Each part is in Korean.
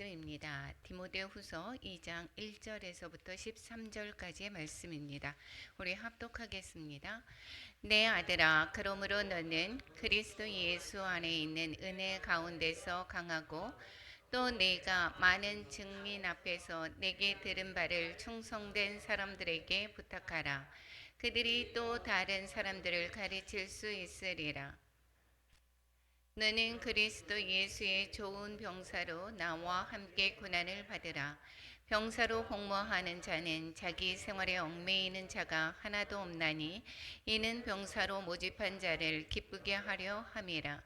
말씀입니다. 디모데후서 2장 1절에서부터 13절까지의 말씀입니다. 우리 합독하겠습니다. 내 아들아, 그러므로 너는 그리스도 예수 안에 있는 은혜 가운데서 강하고 또 내가 많은 증인 앞에서 내게 들은 바를 충성된 사람들에게 부탁하라. 그들이 또 다른 사람들을 가르칠 수 있으리라. 너는 그리스도 예수의 좋은 병사로 나와 함께 고난을 받으라. 병사로 복무하는 자는 자기 생활에 얽매이는 자가 하나도 없나니 이는 병사로 모집한 자를 기쁘게 하려 함이라.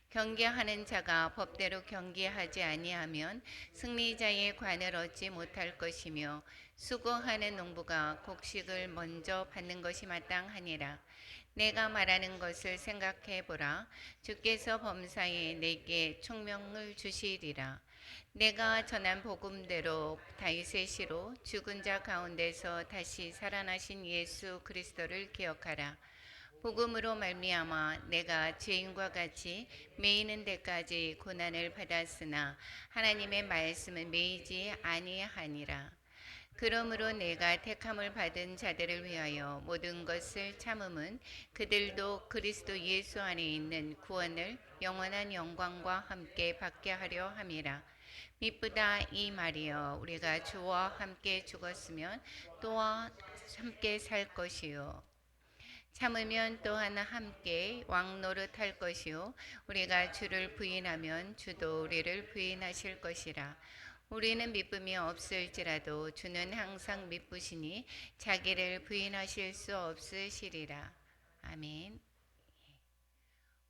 경계하는 자가 법대로 경계하지 아니하면 승리자의 관을 얻지 못할 것이며 수고하는 농부가 곡식을 먼저 받는 것이 마땅하니라. 내가 말하는 것을 생각해 보라. 주께서 범사에 내게 총명을 주시리라. 내가 전한 복음대로 다윗의 시로 죽은 자 가운데서 다시 살아나신 예수 그리스도를 기억하라. 복음으로 말미암아 내가 죄인과 같이 매이는 데까지 고난을 받았으나 하나님의 말씀은 매이지 아니하니라. 그러므로 내가 택함을 받은 자들을 위하여 모든 것을 참음은 그들도 그리스도 예수 안에 있는 구원을 영원한 영광과 함께 받게 하려 함이라. 미쁘다 이 말이여, 우리가 주와 함께 죽었으면 또한 함께 살 것이요 참으면 또한 함께 왕노릇할 것이요 우리가 주를 부인하면 주도 우리를 부인하실 것이라. 우리는 미쁨이 없을지라도 주는 항상 미쁘시니 자기를 부인하실 수 없으시리라. 아멘.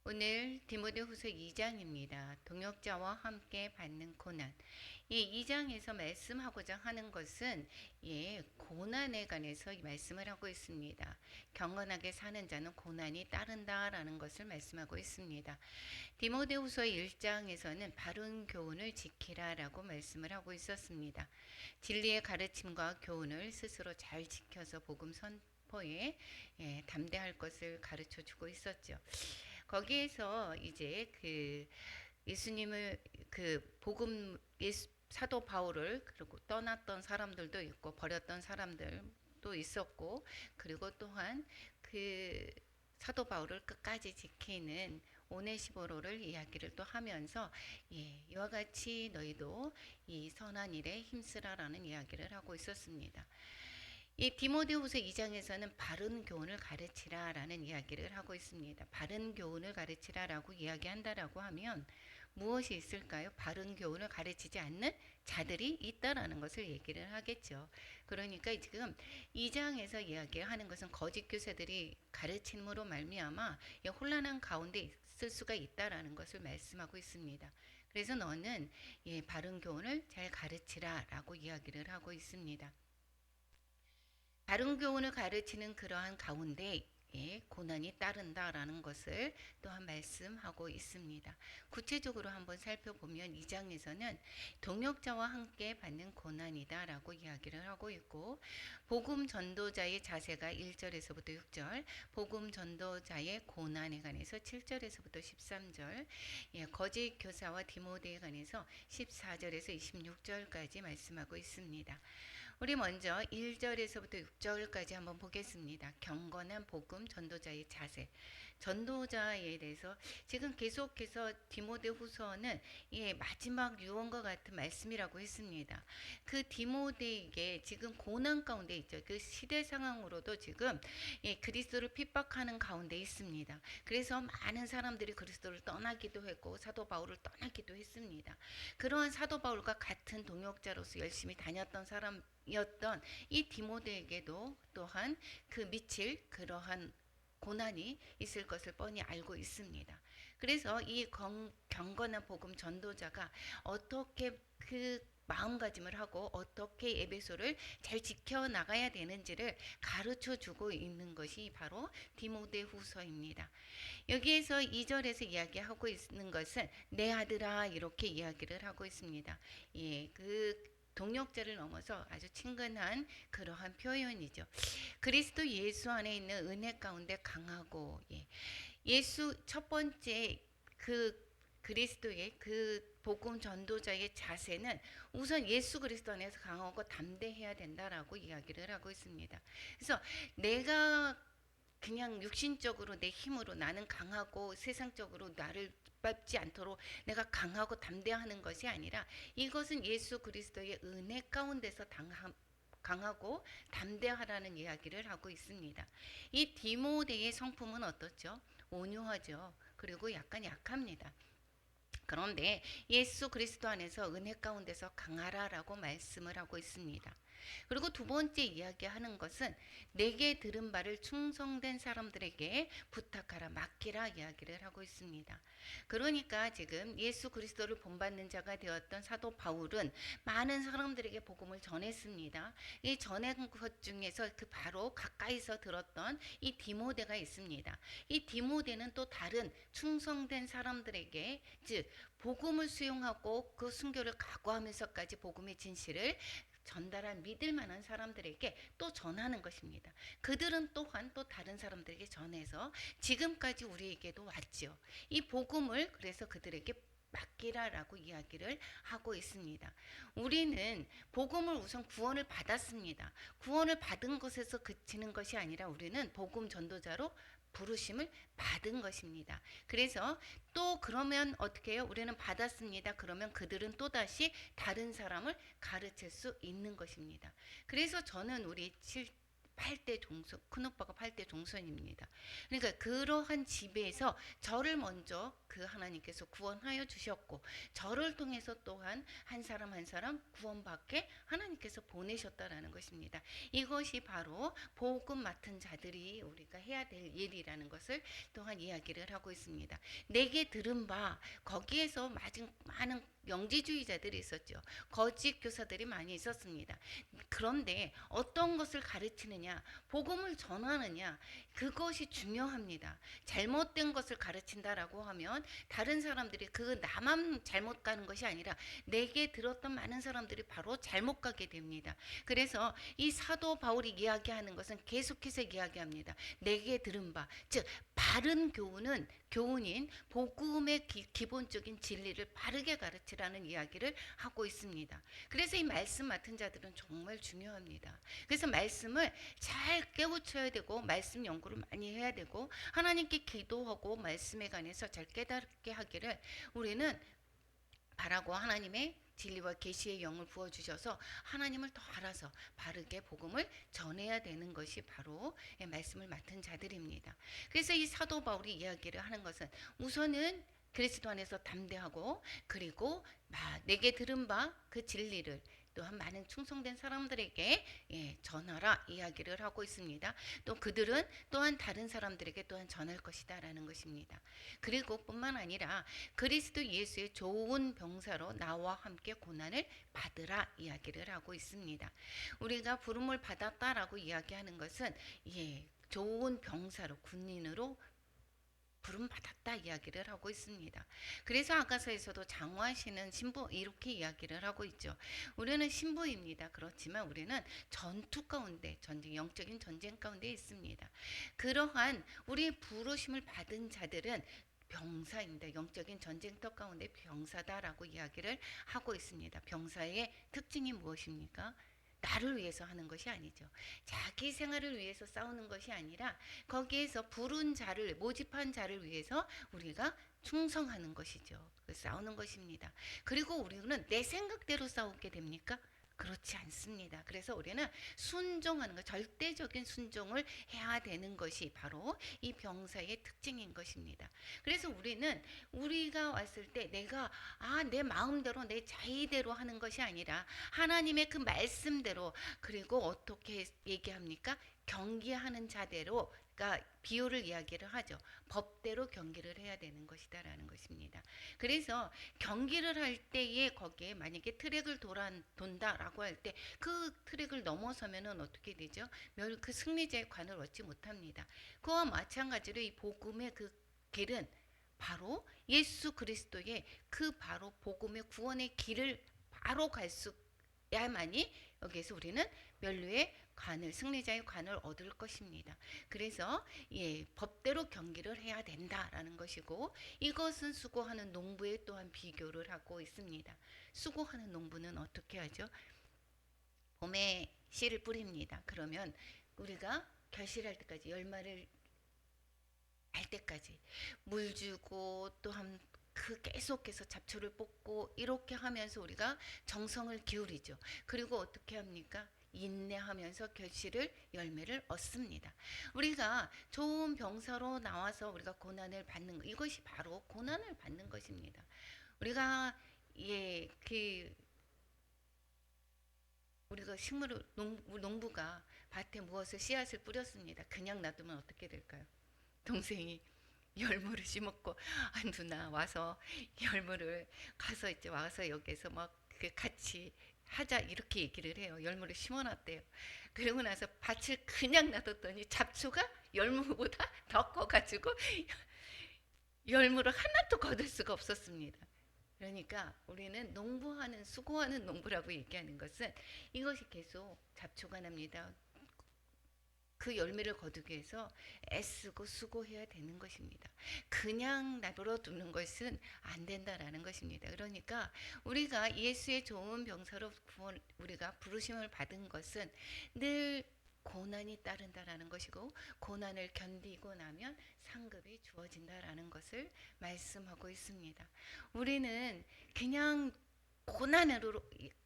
오늘 디모데후서 2장입니다. 동역자와 함께 받는 고난. 이 2장에서 말씀하고자 하는 것은 고난에 관해서 말씀을 하고 있습니다. 경건하게 사는 자는 고난이 따른다라는 것을 말씀하고 있습니다. 디모데후서 1장에서는 바른 교훈을 지키라라고 말씀을 하고 있었습니다. 진리의 가르침과 교훈을 스스로 잘 지켜서 복음 선포에 담대할 것을 가르쳐 주고 있었죠. 거기에서 이제 예수님을 복음 사도 바울을 그리고 떠났던 사람들도 있고 버렸던 사람들도 있었고, 그리고 또한 사도 바울을 끝까지 지키는 오네시보로를 이야기를 또 하면서 이와 같이 너희도 이 선한 일에 힘쓰라라는 이야기를 하고 있었습니다. 이 디모데후서 2장에서는 바른 교훈을 가르치라라는 이야기를 하고 있습니다. 바른 교훈을 가르치라라고 이야기한다라고 하면 무엇이 있을까요? 바른 교훈을 가르치지 않는 자들이 있다라는 것을 얘기를 하겠죠. 그러니까 지금 2장에서 이야기하는 것은 거짓 교사들이 가르침으로 말미암아 혼란한 가운데 있을 수가 있다라는 것을 말씀하고 있습니다. 그래서 너는 바른 교훈을 잘 가르치라라고 이야기를 하고 있습니다. 바른 교훈을 가르치는 그러한 가운데 고난이 따른다라는 것을 또한 말씀하고 있습니다. 구체적으로 한번 살펴보면 2장에서는 동역자와 함께 받는 고난이다라고 이야기를 하고 있고, 복음 전도자의 자세가 1절에서부터 6절, 복음 전도자의 고난에 관해서 7절에서부터 13절, 거짓 교사와 디모데에 관해서 14절에서 26절까지 말씀하고 있습니다. 우리 먼저 1절에서부터 6절까지 한번 보겠습니다. 경건한 복음 전도자의 자세. 전도자에 대해서 지금 계속해서 디모데후서는 마지막 유언과 같은 말씀이라고 했습니다. 그 디모데에게 지금 고난 가운데 있죠. 그 시대 상황으로도 지금 그리스도를 핍박하는 가운데 있습니다. 그래서 많은 사람들이 그리스도를 떠나기도 했고 사도 바울을 떠나기도 했습니다. 그러한 사도 바울과 같은 동역자로서 열심히 다녔던 사람이었던 이 디모데에게도 또한 미칠 그러한 고난이 있을 것을 뻔히 알고 있습니다. 그래서 이 경건한 복음 전도자가 어떻게 마음가짐을 하고 어떻게 에베소를 잘 지켜나가야 되는지를 가르쳐 주고 있는 것이 바로 디모데후서입니다. 여기에서 2절에서 이야기하고 있는 것은 내 아들아 이렇게 이야기를 하고 있습니다. 동역자를 넘어서 아주 친근한 그러한 표현이죠. 그리스도 예수 안에 있는 은혜 가운데 강하고 예수 첫 번째 그리스도의 그 복음 전도자의 자세는 우선 예수 그리스도 안에서 강하고 담대해야 된다라고 이야기를 하고 있습니다. 그래서 내가 그냥 육신적으로 내 힘으로 나는 강하고 세상적으로 나를 밟지 않도록 내가 강하고 담대하는 것이 아니라 이것은 예수 그리스도의 은혜 가운데서 강하고 담대하라는 이야기를 하고 있습니다. 이 디모데의 성품은 어떻죠? 온유하죠. 그리고 약간 약합니다. 그런데 예수 그리스도 안에서 은혜 가운데서 강하라라고 말씀을 하고 있습니다. 그리고 두 번째 이야기하는 것은 내게 들은 바를 충성된 사람들에게 부탁하라, 맡기라 이야기를 하고 있습니다. 그러니까 지금 예수 그리스도를 본받는 자가 되었던 사도 바울은 많은 사람들에게 복음을 전했습니다. 이 전한 것 중에서 그 바로 가까이서 들었던 이 디모데가 있습니다. 이 디모데는 또 다른 충성된 사람들에게, 즉 복음을 수용하고 그 순교를 각오하면서까지 복음의 진실을 전달한 믿을 만한 사람들에게 또 전하는 것입니다. 그들은 또한 또 다른 사람들에게 전해서 지금까지 우리에게도 왔죠. 이 복음을 그래서 그들에게 맡기라라고 이야기를 하고 있습니다. 우리는 복음을 우선 구원을 받았습니다. 구원을 받은 것에서 그치는 것이 아니라 우리는 복음 전도자로 부르심을 받은 것입니다. 그래서 또 그러면 어떻게 해요? 우리는 받았습니다. 그러면 그들은 또다시 다른 사람을 가르칠 수 있는 것입니다. 그래서 저는 우리 8대 종손, 큰오빠가 8대 종손입니다. 그러니까 그러한 집에서 저를 먼저 그 하나님께서 구원하여 주셨고 저를 통해서 또한 한 사람 한 사람 구원받게 하나님께서 보내셨다라는 것입니다. 이것이 바로 복음 맡은 자들이 우리가 해야 될 일이라는 것을 또한 이야기를 하고 있습니다. 내게 들은 바, 거기에서 많은 영지주의자들이 있었죠. 거짓 교사들이 많이 있었습니다. 그런데 어떤 것을 가르치느냐, 복음을 전하느냐, 그것이 중요합니다. 잘못된 것을 가르친다라고 하면 다른 사람들이 그 나만 잘못 가는 것이 아니라 내게 들었던 많은 사람들이 바로 잘못 가게 됩니다. 그래서 이 사도 바울이 이야기하는 것은 계속해서 이야기합니다. 내게 들은 바, 즉 바른 교훈인 복음의 기본적인 진리를 바르게 가르치라는 이야기를 하고 있습니다. 그래서 이 말씀 맡은 자들은 정말 중요합니다. 그래서 말씀을 잘 깨우쳐야 되고 말씀 연구를 많이 해야 되고 하나님께 기도하고 말씀에 관해서 잘 깨닫게 하기를 우리는 바라고 하나님의 진리와 계시의 영을 부어주셔서 하나님을 더 알아서 바르게 복음을 전해야 되는 것이 바로 말씀을 맡은 자들입니다. 그래서 이 사도 바울이 이야기를 하는 것은 우선은 그리스도 안에서 담대하고 그리고 내게 들은 바 그 진리를 또한 많은 충성된 사람들에게 전하라 이야기를 하고 있습니다. 또 그들은 또한 다른 사람들에게 또한 전할 것이다 라는 것입니다. 그리고 뿐만 아니라 그리스도 예수의 좋은 병사로 나와 함께 고난을 받으라 이야기를 하고 있습니다. 우리가 부름을 받았다라고 이야기하는 것은 좋은 병사로 군인으로 부름 받았다 이야기를 하고 있습니다. 그래서 아가서에서도 장화시는 신부 이렇게 이야기를 하고 있죠. 우리는 신부입니다. 그렇지만 우리는 전투 가운데 영적인 전쟁 가운데 있습니다. 그러한 우리의 부르심을 받은 자들은 병사입니다. 영적인 전쟁터 가운데 병사다라고 이야기를 하고 있습니다. 병사의 특징이 무엇입니까? 나를 위해서 하는 것이 아니죠. 자기 생활을 위해서 싸우는 것이 아니라 거기에서 부른 자를 모집한 자를 위해서 우리가 충성하는 것이죠. 싸우는 것입니다. 그리고 우리는 내 생각대로 싸우게 됩니까? 그렇지 않습니다. 그래서 우리는 순종하는 것, 절대적인 순종을 해야 되는 것이 바로 이 병사의 특징인 것입니다. 그래서 우리가 왔을 때 내가 내 마음대로 내 자의대로 하는 것이 아니라 하나님의 그 말씀대로, 그리고 어떻게 얘기합니까? 경계하는 자대로, 그러니까 비유를 이야기를 하죠. 법대로 경기를 해야 되는 것이다라는 것입니다. 그래서 경기를 할 때에 거기에 만약에 트랙을 돈다라고 할 때 그 트랙을 넘어서면은 어떻게 되죠? 그 승리자의 관을 얻지 못합니다. 그와 마찬가지로 이 복음의 그 길은 바로 예수 그리스도의 그 바로 복음의 구원의 길을 바로 갈 수 야만이 여기에서 우리는 멸류의 관을 승리자의 관을 얻을 것입니다. 그래서 법대로 경기를 해야 된다라는 것이고 이것은 수고하는 농부에 또한 비교를 하고 있습니다. 수고하는 농부는 어떻게 하죠? 봄에 씨를 뿌립니다. 그러면 우리가 결실할 때까지 열매를 알 때까지 물 주고 또한 그 계속해서 잡초를 뽑고 이렇게 하면서 우리가 정성을 기울이죠. 그리고 어떻게 합니까? 인내하면서 결실을 열매를 얻습니다. 우리가 좋은 병사로 나와서 우리가 고난을 받는 것, 이것이 바로 고난을 받는 것입니다. 우리가 그 우리가 식물을 농부가 밭에 무엇을 씨앗을 뿌렸습니다. 그냥 놔두면 어떻게 될까요? 동생이 열무를 심었고 누나 와서 열무를 가서 이제 와서 여기서 막 같이 하자 이렇게 얘기를 해요. 열무를 심어놨대요. 그러고 나서 밭을 그냥 놔뒀더니 잡초가 열무보다 더 커가지고 열무를 하나도 거둘 수가 없었습니다. 그러니까 우리는 농부하는 수고하는 농부라고 얘기하는 것은 이것이 계속 잡초가 납니다. 그 열매를 거두기 위해서 애쓰고 수고해야 되는 것입니다. 그냥 내버려 두는 것은 안 된다라는 것입니다. 그러니까 우리가 예수의 좋은 병사로 우리가 부르심을 받은 것은 늘 고난이 따른다라는 것이고 고난을 견디고 나면 상급이 주어진다라는 것을 말씀하고 있습니다. 우리는 그냥 고난으로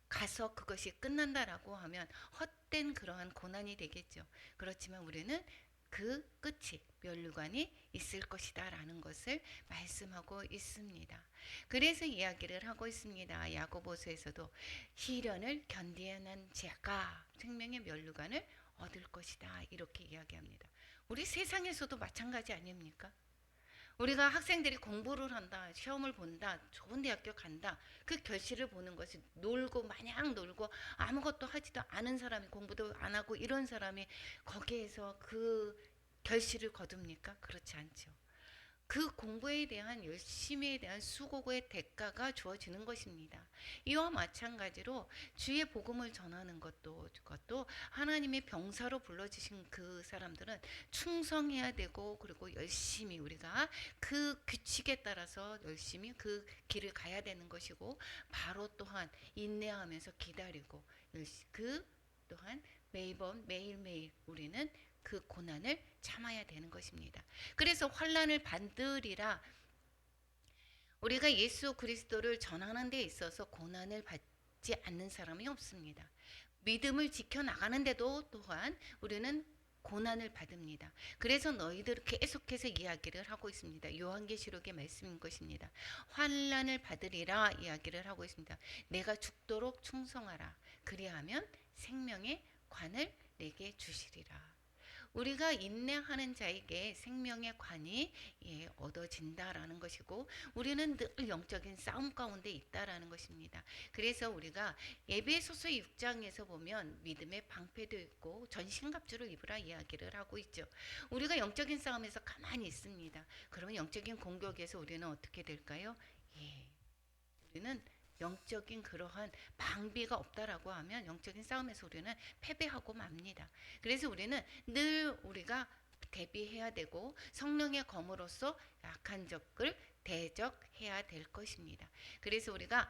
가서 그것이 끝난다라고 하면 헛된 그러한 고난이 되겠죠. 그렇지만 우리는 그 끝이 멸류관이 있을 것이다라는 것을 말씀하고 있습니다. 그래서 이야기를 하고 있습니다. 야고보서에서도 시련을 견디어낸 자가 생명의 멸류관을 얻을 것이다 이렇게 이야기합니다. 우리 세상에서도 마찬가지 아닙니까? 우리가 학생들이 공부를 한다, 시험을 본다, 좋은 대학교 간다. 그 결실을 보는 것이 놀고 마냥 놀고 아무것도 하지도 않은 사람이 공부도 안 하고 이런 사람이 거기에서 그 결실을 거둡니까? 그렇지 않죠. 그 공부에 대한 열심에 대한 수고의 대가가 주어지는 것입니다. 이와 마찬가지로 주의 복음을 전하는 것도 하나님의 병사로 불러주신 그 사람들은 충성해야 되고 그리고 열심히 우리가 그 규칙에 따라서 열심히 그 길을 가야 되는 것이고 바로 또한 인내하면서 기다리고 그 또한 매일매일 우리는 그 고난을 참아야 되는 것입니다. 그래서 환난을 받으리라. 우리가 예수 그리스도를 전하는 데 있어서 고난을 받지 않는 사람이 없습니다. 믿음을 지켜나가는데도 또한 우리는 고난을 받습니다. 그래서 너희들 계속해서 이야기를 하고 있습니다. 요한계시록의 말씀인 것입니다. 환난을 받으리라 이야기를 하고 있습니다. 내가 죽도록 충성하라. 그리하면 생명의 관을 내게 주시리라. 우리가 인내하는 자에게 생명의 관이 얻어진다라는 것이고 우리는 늘 영적인 싸움 가운데 있다라는 것입니다. 그래서 우리가 에베소서 6장에서 보면 믿음의 방패도 있고 전신갑주를 입으라 이야기를 하고 있죠. 우리가 영적인 싸움에서 가만히 있습니다. 그러면 영적인 공격에서 우리는 어떻게 될까요? 우리는 영적인 그러한 방비가 없다라고 하면 영적인 싸움에서 우리는 패배하고 맙니다. 그래서 우리는 늘 우리가 대비해야 되고 성령의 검으로서 약한 적을 대적해야 될 것입니다. 그래서 우리가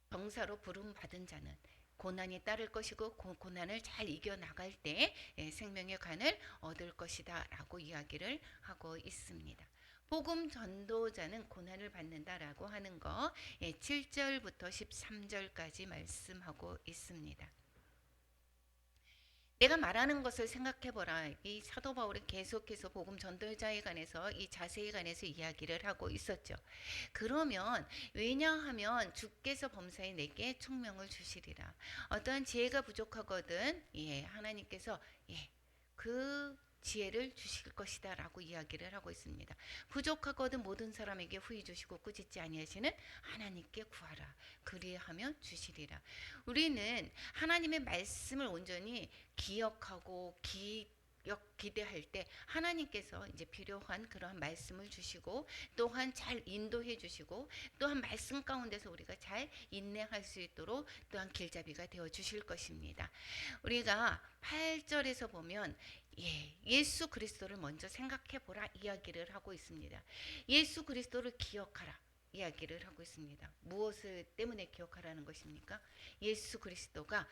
병사로 부름 받은 자는 고난이 따를 것이고 고난을 잘 이겨나갈 때 생명의 관을 얻을 것이다 라고 이야기를 하고 있습니다. 복음 전도자는 고난을 받는다라고 하는 거 7절부터 13절까지 말씀하고 있습니다. 내가 말하는 것을 생각해보라. 이 사도 바울은 계속해서 복음 전도자에 관해서 이 자세에 관해서 이야기를 하고 있었죠. 그러면 왜냐하면 주께서 범사에 내게 총명을 주시리라. 어떠한 지혜가 부족하거든 하나님께서 그 지혜를 주실 것이다 라고 이야기를 하고 있습니다. 부족하거든 모든 사람에게 후히 주시고 꾸짖지 아니하시는 하나님께 구하라. 그리하면 주시리라. 우리는 하나님의 말씀을 온전히 기억하고 기대할 때 하나님께서 이제 필요한 그러한 말씀을 주시고 또한 잘 인도해 주시고 또한 말씀 가운데서 우리가 잘 인내할 수 있도록 또한 길잡이가 되어 주실 것입니다. 우리가 8절에서 보면 예수 그리스도를 먼저 생각해 보라 이야기를 하고 있습니다. 예수 그리스도를 기억하라 이야기를 하고 있습니다. 무엇을 때문에 기억하라는 것입니까? 예수 그리스도가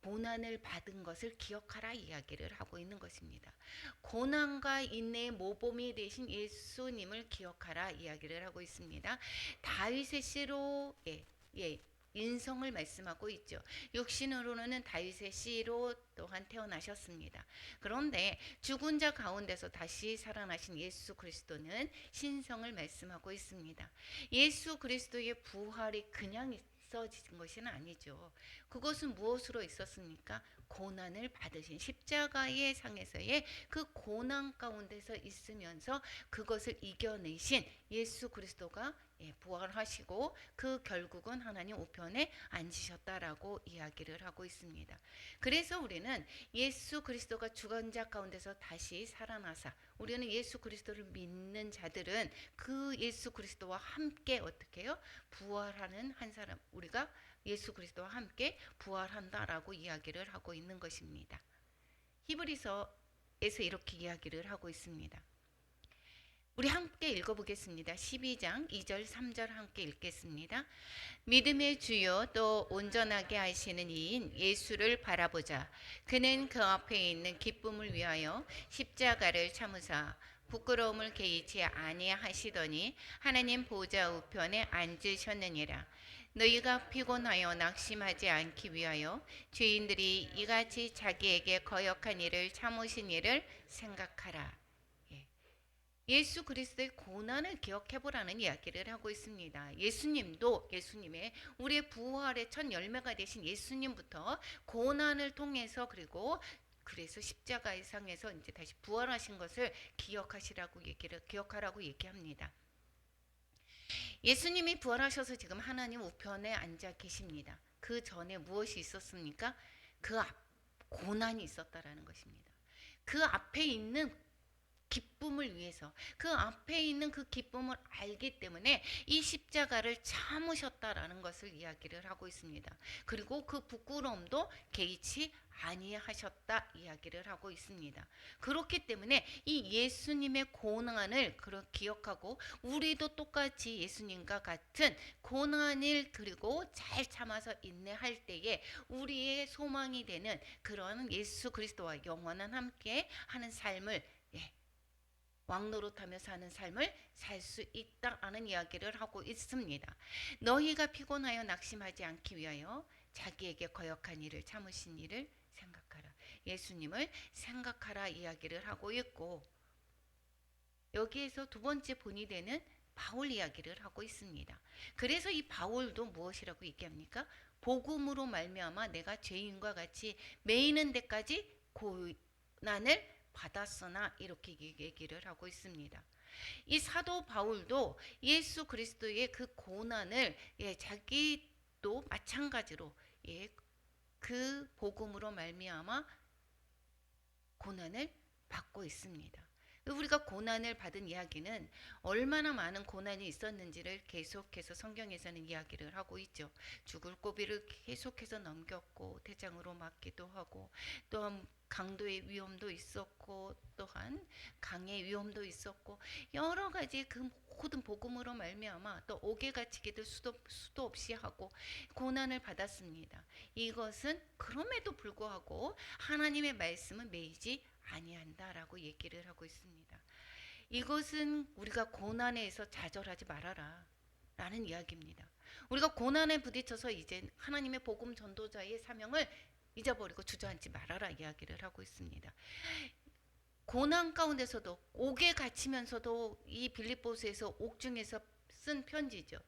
고난을 받은 것을 기억하라 이야기를 하고 있는 것입니다. 고난과 인내의 모범이 되신 예수님을 기억하라 이야기를 하고 있습니다. 다윗의 씨로 인성을 말씀하고 있죠. 육신으로는 다윗의 씨로 또한 태어나셨습니다. 그런데 죽은 자 가운데서 다시 살아나신 예수 그리스도는 신성을 말씀하고 있습니다. 예수 그리스도의 부활이 그냥 있어진 것은 아니죠. 그것은 무엇으로 있었습니까? 고난을 받으신 십자가의 상에서의 그 고난 가운데서 있으면서 그것을 이겨내신 예수 그리스도가 부활하시고 그 결국은 하나님 우편에 앉으셨다라고 이야기를 하고 있습니다. 그래서 우리는 예수 그리스도가 죽은 자 가운데서 다시 살아나사 우리는 예수 그리스도를 믿는 자들은 그 예수 그리스도와 함께 어떻게 해요? 부활하는 한 사람 우리가 예수 그리스도와 함께 부활한다라고 이야기를 하고 있는 것입니다. 히브리서에서 이렇게 이야기를 하고 있습니다. 우리 함께 읽어보겠습니다. 12장 2절 3절 함께 읽겠습니다. 믿음의 주요 또 온전하게 하시는 이인 예수를 바라보자. 그는 그 앞에 있는 기쁨을 위하여 십자가를 참으사 부끄러움을 개의치 아니하시더니 하나님 보좌 우편에 앉으셨느니라. 너희가 피곤하여 낙심하지 않기 위하여 죄인들이 이같이 자기에게 거역한 일을 참으신 일을 생각하라. 예수 그리스도의 고난을 기억해보라는 이야기를 하고 있습니다. 예수님의 우리의 부활의 첫 열매가 되신 예수님부터 고난을 통해서 그래서 십자가의 상에서 이제 다시 부활하신 것을 기억하라고 얘기합니다. 예수님이 부활하셔서 지금 하나님 우편에 앉아 계십니다. 그 전에 무엇이 있었습니까? 고난이 있었다라는 것입니다. 그 앞에 있는 기쁨을 위해서 그 앞에 있는 그 기쁨을 알기 때문에 이 십자가를 참으셨다라는 것을 이야기를 하고 있습니다. 그리고 그 부끄러움도 개의치 아니하셨다 이야기를 하고 있습니다. 그렇기 때문에 이 예수님의 고난을 기억하고 우리도 똑같이 예수님과 같은 고난을 그리고 잘 참아서 인내할 때에 우리의 소망이 되는 그런 예수 그리스도와 영원한 함께 하는 삶을 왕노릇하며 사는 삶을 살 수 있다라는 이야기를 하고 있습니다. 너희가 피곤하여 낙심하지 않기 위하여 자기에게 거역한 일을 참으신 일을 생각하라. 예수님을 생각하라 이야기를 하고 있고 여기에서 두 번째 본이 되는 바울 이야기를 하고 있습니다. 그래서 이 바울도 무엇이라고 얘기합니까? 복음으로 말미암아 내가 죄인과 같이 매이는 데까지 고난을 받았으나 이렇게 얘기를 하고 있습니다. 이 사도 바울도 예수 그리스도의 그 고난을 자기도 마찬가지로 그 복음으로 말미암아 고난을 받고 있습니다. 우리가 고난을 받은 이야기는 얼마나 많은 고난이 있었는지를 계속해서 성경에서는 이야기를 하고 있죠. 죽을 고비를 계속해서 넘겼고 대장으로 맞기도 하고 또한 강도의 위험도 있었고 또한 강의 위험도 있었고 여러 가지 그 모든 복음으로 말미암아 또 옥에 갇히기도 수도 없이 하고 고난을 받았습니다. 이것은 그럼에도 불구하고 하나님의 말씀은 매이지 아니한다라고 얘기를 하고 있습니다. 이것은 우리가 고난에서 좌절하지 말아라 라는 이야기입니다. 우리가 고난에 부딪혀서 이제 하나님의 복음 전도자의 사명을 잊어버리고 주저앉지 말아라 이야기를 하고 있습니다. 고난 가운데서도 옥에 갇히면서도 이 빌립보서에서 옥중에서 쓴 편지죠.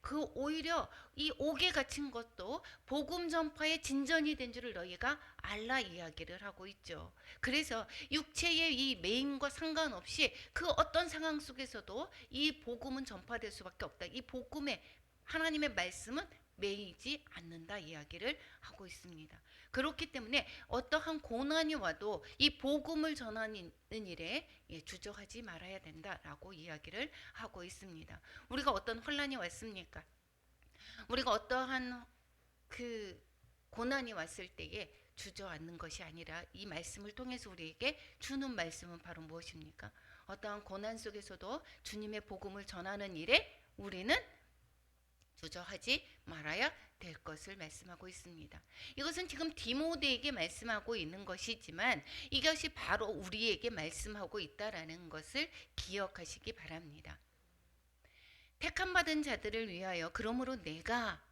그 오히려 이 옥에 갇힌 것도 복음 전파의 진전이 된 줄을 너희가 알라 이야기를 하고 있죠. 그래서 육체의 이 매임과 상관없이 그 어떤 상황 속에서도 이 복음은 전파될 수밖에 없다. 이 복음의 하나님의 말씀은 매이지 않는다 이야기를 하고 있습니다. 그렇기 때문에 어떠한 고난이 와도 이 복음을 전하는 일에 주저하지 말아야 된다라고 이야기를 하고 있습니다. 우리가 어떤 혼란이 왔습니까? 우리가 어떠한 그 고난이 왔을 때에 주저앉는 것이 아니라 이 말씀을 통해서 우리에게 주는 말씀은 바로 무엇입니까? 어떠한 고난 속에서도 주님의 복음을 전하는 일에 우리는 주저하지 말아야 될 것을 말씀하고 있습니다. 이것은 지금 디모데에게 말씀하고 있는 것이지만 이것이 바로 우리에게 말씀하고 있다라는 것을 기억하시기 바랍니다. 택함 받은 자들을 위하여 그러므로 내가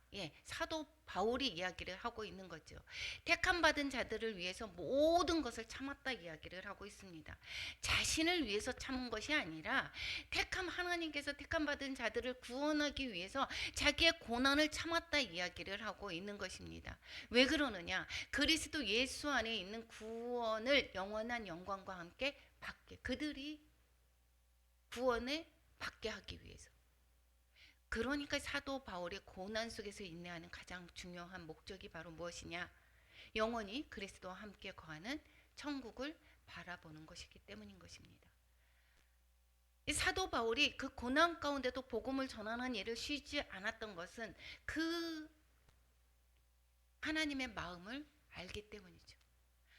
사도 바울이 이야기를 하고 있는 거죠. 택함 받은 자들을 위해서 모든 것을 참았다 이야기를 하고 있습니다. 자신을 위해서 참은 것이 아니라 하나님께서 택함 받은 자들을 구원하기 위해서 자기의 고난을 참았다 이야기를 하고 있는 것입니다. 왜 그러느냐? 그리스도 예수 안에 있는 구원을 영원한 영광과 함께 받게, 그들이 구원을 받게 하기 위해서. 그러니까 사도 바울의 고난 속에서 인내하는 가장 중요한 목적이 바로 무엇이냐? 영원히 그리스도와 함께 거하는 천국을 바라보는 것이기 때문인 것입니다. 이 사도 바울이 그 고난 가운데도 복음을 전하는 일을 쉬지 않았던 것은 그 하나님의 마음을 알기 때문이죠.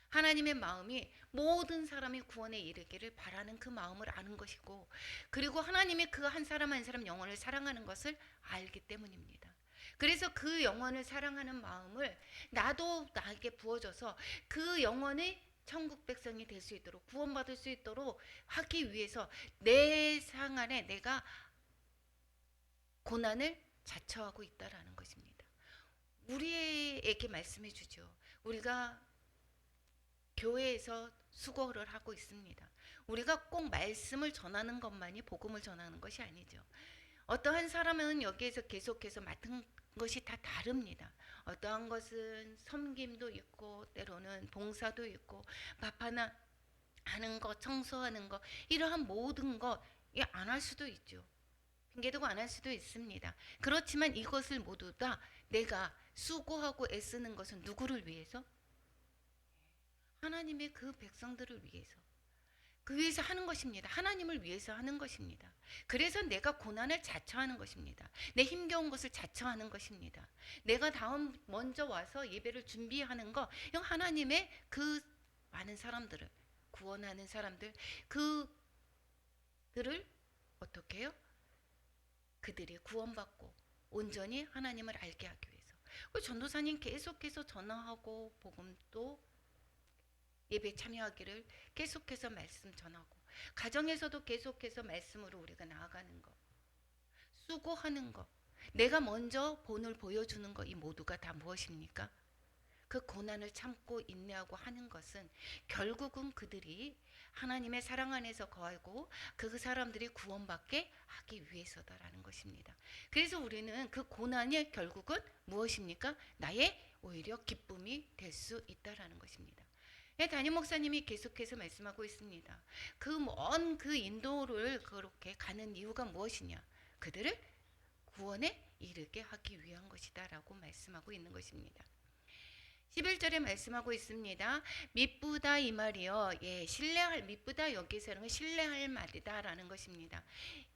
하나님의 마음이 모든 사람이 구원에 이르기를 바라는 그 마음을 아는 것이고, 그리고 하나님이 그 한 사람 한 사람 영혼을 사랑하는 것을 알기 때문입니다. 그래서 그 영혼을 사랑하는 마음을 나도 나에게 부어줘서 그 영혼의 천국 백성이 될 수 있도록, 구원받을 수 있도록 하기 위해서 내 상 안에 내가 고난을 자처하고 있다라는 것입니다. 우리에게 말씀해 주죠. 우리가 교회에서 수고를 하고 있습니다. 우리가 꼭 말씀을 전하는 것만이 복음을 전하는 것이 아니죠. 어떠한 사람은 여기에서 계속해서 맡은 것이 다 다릅니다. 어떠한 것은 섬김도 있고 때로는 봉사도 있고 밥 하나 하는 것, 청소하는 것, 이러한 모든 것 안 할 수도 있죠. 핑계대고 안 할 수도 있습니다. 그렇지만 이것을 모두 다 내가 수고하고 애쓰는 것은 누구를 위해서? 하나님의 그 백성들을 위해서, 그 위해서 하는 것입니다. 하나님을 위해서 하는 것입니다. 그래서 내가 고난을 자처하는 것입니다. 내 힘겨운 것을 자처하는 것입니다. 내가 먼저 와서 예배를 준비하는 거, 이건 하나님의 그 많은 사람들을 구원하는 사람들, 그들을 어떻게 해요? 그들이 구원받고 온전히 하나님을 알게 하기 위해서. 전도사님 계속해서 전화하고 복음도 예배 참여하기를 계속해서 말씀 전하고, 가정에서도 계속해서 말씀으로 우리가 나아가는 것, 수고하는 것, 내가 먼저 본을 보여주는 것, 이 모두가 다 무엇입니까? 그 고난을 참고 인내하고 하는 것은 결국은 그들이 하나님의 사랑 안에서 거하고 그 사람들이 구원받게 하기 위해서다라는 것입니다. 그래서 우리는 그 고난이 결국은 무엇입니까? 나의 오히려 기쁨이 될 수 있다라는 것입니다. 담임 목사님이 계속해서 말씀하고 있습니다. 그 먼 그 인도를 그렇게 가는 이유가 무엇이냐? 그들을 구원에 이르게 하기 위한 것이다라고 말씀하고 있는 것입니다. 11절에 말씀하고 있습니다. 미쁘다 이 말이요. 미쁘다 여기서는 신뢰할 말이다라는 것입니다.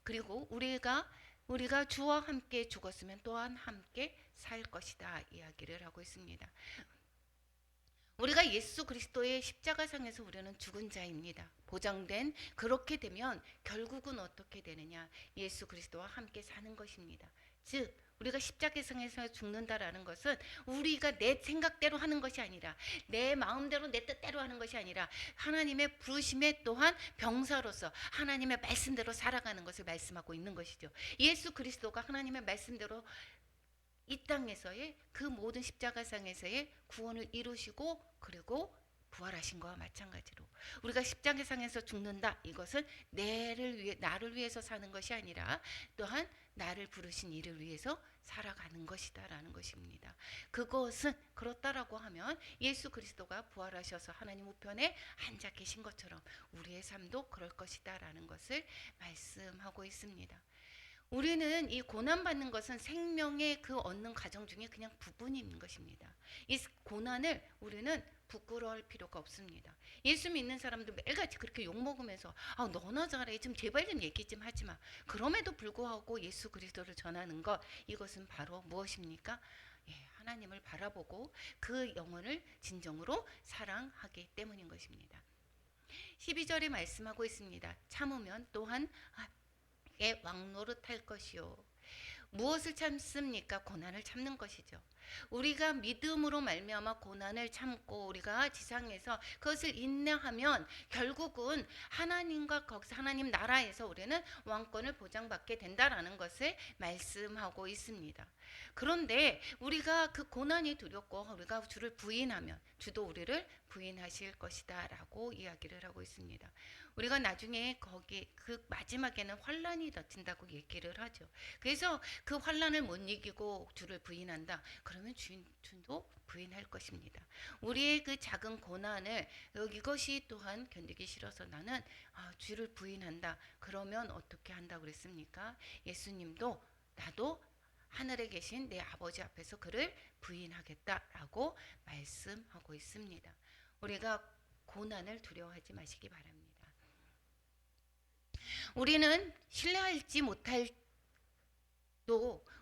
그리고 우리가 주와 함께 죽었으면 또한 함께 살 것이다 이야기를 하고 있습니다. 우리가 예수 그리스도의 십자가상에서 우리는 죽은 자입니다. 보장된, 그렇게 되면 결국은 어떻게 되느냐? 예수 그리스도와 함께 사는 것입니다. 즉 우리가 십자가상에서 죽는다라는 것은 우리가 내 생각대로 하는 것이 아니라, 내 마음대로 내 뜻대로 하는 것이 아니라 하나님의 부르심에 또한 병사로서 하나님의 말씀대로 살아가는 것을 말씀하고 있는 것이죠. 예수 그리스도가 하나님의 말씀대로 이 땅에서의 그 모든 십자가상에서의 구원을 이루시고 그리고 부활하신 것과 마찬가지로 우리가 십자가상에서 죽는다, 이것은 나를 위해서 사는 것이 아니라 또한 나를 부르신 이를 위해서 살아가는 것이다라는 것입니다. 그것은 그렇다라고 하면 예수 그리스도가 부활하셔서 하나님 우편에 앉아 계신 것처럼 우리의 삶도 그럴 것이다라는 것을 말씀하고 있습니다. 우리는 이 고난받는 것은 생명의 그 얻는 과정 중에 그냥 부분인 것입니다. 이 고난을 우리는 부끄러워할 필요가 없습니다. 예수 믿는 사람들 매일같이 그렇게 욕먹으면서 너나 잘해 좀 제발 좀 얘기 좀 하지 마. 그럼에도 불구하고 예수 그리스도를 전하는 것, 이것은 바로 무엇입니까? 하나님을 바라보고 그 영혼을 진정으로 사랑하기 때문인 것입니다. 12절에 말씀하고 있습니다. 참으면 또한 왕노릇할 것이요. 무엇을 참습니까? 고난을 참는 것이죠. 우리가 믿음으로 말미암아 고난을 참고 우리가 지상에서 그것을 인내하면 결국은 하나님과 거기서 하나님 나라에서 우리는 왕권을 보장받게 된다라는 것을 말씀하고 있습니다. 그런데 우리가 그 고난이 두렵고 우리가 주를 부인하면 주도 우리를 부인하실 것이다 라고 이야기를 하고 있습니다. 우리가 나중에 거기 그 마지막에는 환란이 닥친다고 얘기를 하죠. 그래서 그 환란을 못 이기고 주를 부인한다. 그러면 주도 부인할 것입니다. 우리의 그 작은 고난을 이것이 또한 견디기 싫어서 나는 주를 부인한다. 그러면 어떻게 한다고 그랬습니까? 예수님도 나도 하늘에 계신 내 아버지 앞에서 그를 부인하겠다라고 말씀하고 있습니다. 우리가 고난을 두려워하지 마시기 바랍니다. 우리는 신뢰할지 못할도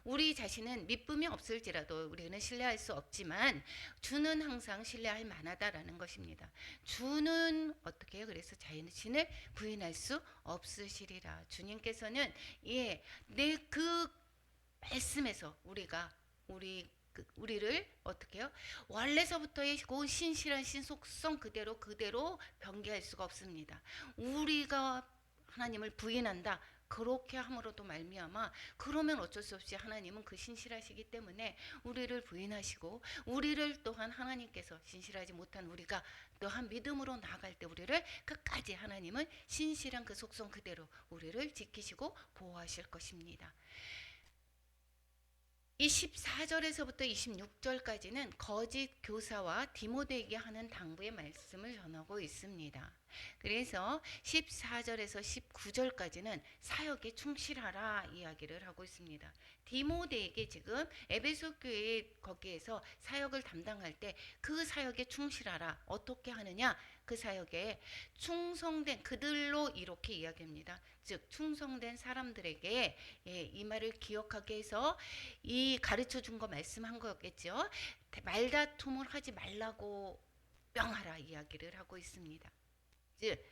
우리 자신은 믿음이 없을지라도 우리는 신뢰할 수 없지만 주는 항상 신뢰할 만하다라는 것입니다. 주는 어떻게 해요? 그래서 자신을 부인할 수 없으시리라. 주님께서는 내 그 말씀에서 우리를 어떻게 해요? 원래서부터의 그 신실한 신속성 그대로 변개할 수가 없습니다. 우리가 하나님을 부인한다. 그렇게 함으로도 말미암아 그러면 어쩔 수 없이 하나님은 그 신실하시기 때문에 우리를 부인하시고 우리를 또한 하나님께서 신실하지 못한 우리가 또한 믿음으로 나아갈 때 우리를 끝까지 하나님은 신실한 그 속성 그대로 우리를 지키시고 보호하실 것입니다. 이 14절에서부터 26절까지는 거짓 교사와 디모데에게 하는 당부의 말씀을 전하고 있습니다. 그래서 14절에서 19절까지는 사역에 충실하라 이야기를 하고 있습니다. 디모데에게 지금 에베소 교회 거기에서 사역을 담당할 때 그 사역에 충실하라. 어떻게 하느냐? 그 사역에 충성된 그들로 이렇게 이야기합니다. 즉 충성된 사람들에게 이 말을 기억하게 해서 이 가르쳐 준 거 말씀한 거였겠죠. 말다툼을 하지 말라고 명하라 이야기를 하고 있습니다. 즉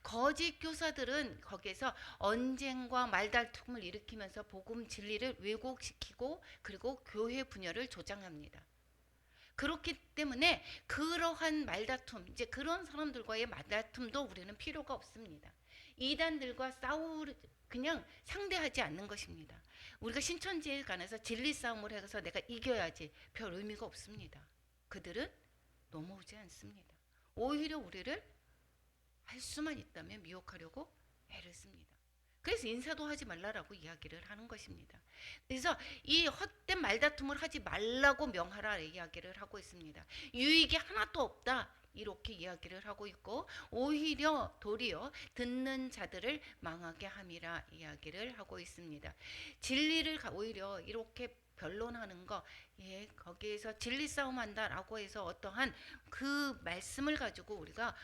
거짓 교사들은 거기에서 언쟁과 말다툼을 일으키면서 복음 진리를 왜곡시키고 그리고 교회 분열을 조장합니다. 그렇기 때문에 그러한 말다툼, 이제 그런 사람들과의 말다툼도 우리는 필요가 없습니다. 이단들과 그냥 상대하지 않는 것입니다. 우리가 신천지에 관해서 진리 싸움을 해서 내가 이겨야지 별 의미가 없습니다. 그들은 넘어오지 않습니다. 오히려 우리를 할 수만 있다면 미혹하려고 애를 씁니다. 그래서 인사도 하지 말라라고 이야기를 하는 것입니다. 그래서 이 헛된 말다툼을 하지 말라고 명하라 이야기를 하고 있습니다. 유익이 하나도 없다 이렇게 이야기를 하고 있고 오히려 도리어 듣는 자들을 망하게 함이라 이야기를 하고 있습니다. 진리를 오히려 이렇게 변론하는 거, 거기에서 진리 싸움한다라고 해서 어떠한 그 말씀을 가지고 우리가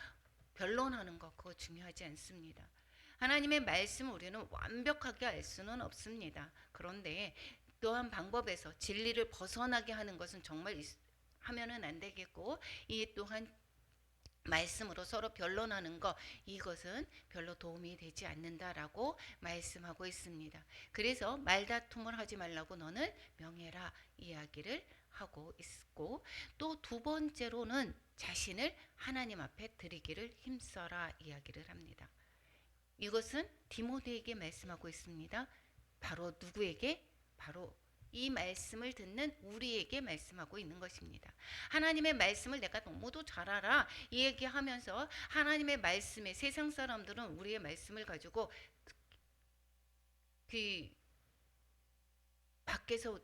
변론하는 거 그거 중요하지 않습니다. 하나님의 말씀을 우리는 완벽하게 알 수는 없습니다. 그런데 또한 방법에서 진리를 벗어나게 하는 것은 정말 하면은 안 되겠고 이 또한 말씀으로 서로 변론하는 것 이것은 별로 도움이 되지 않는다라고 말씀하고 있습니다. 그래서 말다툼을 하지 말라고 너는 명해라 이야기를 하고 있고 또 두 번째로는 자신을 하나님 앞에 드리기를 힘써라 이야기를 합니다. 이것은 디모데에게 말씀하고 있습니다. 바로 누구에게? 바로 이 말씀을 듣는 우리에게 말씀하고 있는 것입니다. 하나님의 말씀을 내가 너무도 잘 알아 이 얘기하면서 하나님의 말씀에 세상 사람들은 우리의 말씀을 가지고 그 밖에서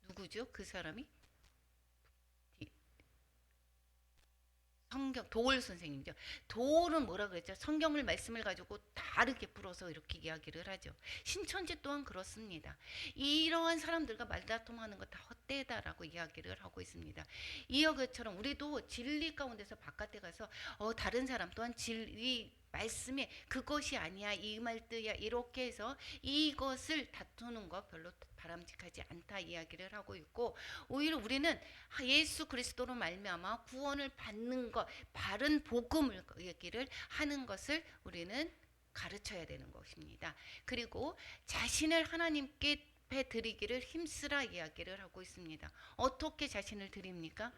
누구죠? 그 사람이 성경 도올 선생님이죠. 도올은 뭐라 그랬죠? 성경을 말씀을 가지고 다르게 풀어서 이렇게 이야기를 하죠. 신천지 또한 그렇습니다. 이러한 사람들과 말다툼하는 거 다 헛되다라고 이야기를 하고 있습니다. 이어 그처럼 우리도 진리 가운데서 바깥에 가서 다른 사람 또한 진리 말씀에 그것이 아니야 이 말뜻이야 이렇게 해서 이것을 다투는 거 별로 바람직하지 않다 이야기를 하고 있고, 오히려 우리는 예수 그리스도로 말미암아 구원을 받는 것, 바른 복음을 얘기를 하는 것을 우리는 가르쳐야 되는 것입니다. 그리고 자신을 하나님께 드리기를 힘쓰라 이야기를 하고 있습니다. 어떻게 자신을 드립니까?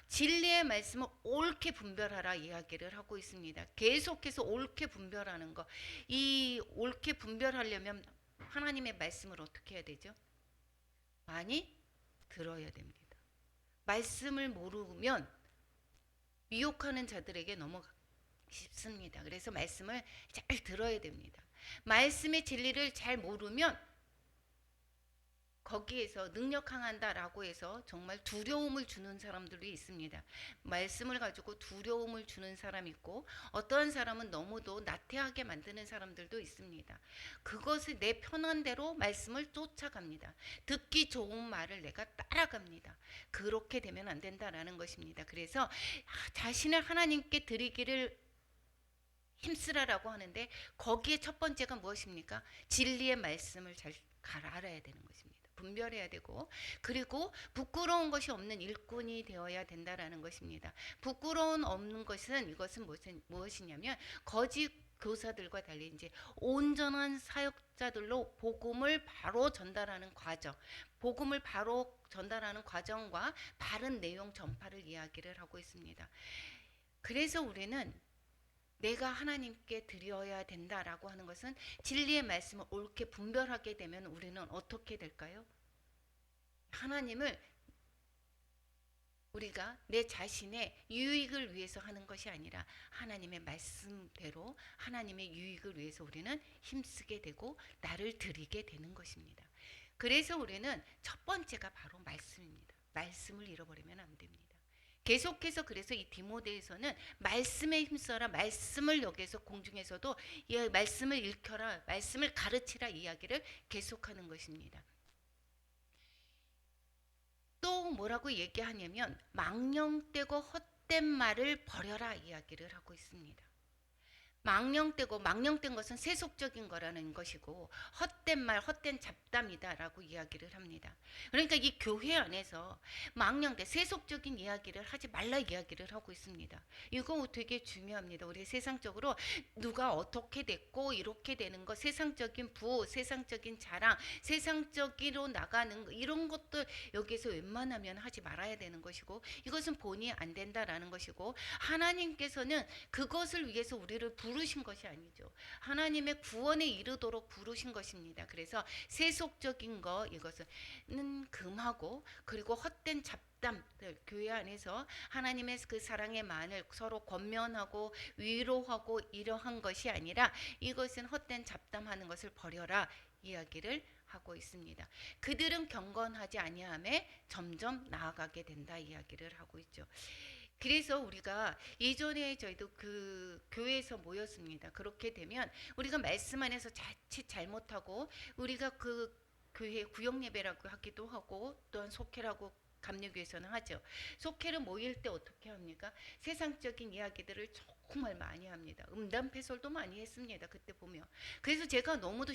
진리의 말씀을 옳게 분별하라 이야기를 하고 있습니다. 계속해서 옳게 분별하는 거. 이 옳게 분별하려면 하나님의 말씀을 어떻게 해야 되죠? 많이 들어야 됩니다. 말씀을 모르면 미혹하는 자들에게 넘어가 쉽습니다. 그래서 말씀을 잘 들어야 됩니다. 말씀의 진리를 잘 모르면 거기에서 능력 강한다라고 해서 정말 두려움을 주는 사람들이 있습니다. 말씀을 가지고 두려움을 주는 사람이 있고, 어떠한 사람은 너무도 나태하게 만드는 사람들도 있습니다. 그것을 내 편한 대로 말씀을 쫓아갑니다. 듣기 좋은 말을 내가 따라갑니다. 그렇게 되면 안 된다라는 것입니다. 그래서 자신을 하나님께 드리기를 힘쓰라라고 하는데, 거기에 첫 번째가 무엇입니까? 진리의 말씀을 잘 알아야 되는 것입니다. 분별해야 되고, 그리고 부끄러운 것이 없는 일꾼이 되어야 된다라는 것입니다. 부끄러운 없는 것은 이것은 무엇이냐면 거짓 교사들과 달리 이제 온전한 사역자들로 복음을 바로 전달하는 과정, 복음을 바로 전달하는 과정과 바른 내용 전파를 이야기를 하고 있습니다. 그래서 우리는 내가 하나님께 드려야 된다라고 하는 것은 진리의 말씀을 옳게 분별하게 되면 우리는 어떻게 될까요? 하나님을 우리가 내 자신의 유익을 위해서 하는 것이 아니라 하나님의 말씀대로 하나님의 유익을 위해서 우리는 힘쓰게 되고 나를 드리게 되는 것입니다. 그래서 우리는 첫 번째가 바로 말씀입니다. 말씀을 잃어버리면 안 됩니다. 계속해서 그래서 이 디모데에서는 말씀에 힘써라, 말씀을 여기서 공중에서도 이 말씀을 일컬어라, 말씀을 가르치라 이야기를 계속하는 것입니다. 또 뭐라고 얘기하냐면 망령되고 헛된 말을 버려라 이야기를 하고 있습니다. 망령된 것은 세속적인 거라는 것이고, 헛된 말, 헛된 잡담이다라고 이야기를 합니다. 그러니까 이 교회 안에서 세속적인 이야기를 하지 말라 이야기를 하고 있습니다. 이거 되게 중요합니다. 우리 세상적으로 누가 어떻게 됐고 이렇게 되는 거, 세상적인 세상적인 자랑, 세상적으로 나가는 거, 이런 것들 여기서 웬만하면 하지 말아야 되는 것이고, 이것은 본이 안 된다라는 것이고, 하나님께서는 그것을 위해서 우리를 부르신 것이 아니죠. 하나님의 구원에 이르도록 부르신 것입니다. 그래서 세속적인 거 이것은 금하고, 그리고 헛된 잡담들, 교회 안에서 하나님의 그 사랑의 만을 서로 권면하고 위로하고 이러한 것이 아니라 이것은 헛된 잡담하는 것을 버려라 이야기를 하고 있습니다. 그들은 경건하지 아니함에 점점 나아가게 된다 이야기를 하고 있죠. 그래서 우리가 예전에 저희도 그 교회에서 모였습니다. 그렇게 되면 우리가 말씀 안에서 자칫 잘못하고, 우리가 그 교회 구역 예배라고 하기도 하고 또한 속회라고 감리교에서는 하죠. 속회를 모일 때 어떻게 합니까? 세상적인 이야기들을 정말 많이 합니다. 음담패설도 많이 했습니다. 그때 보면. 그래서 제가 너무도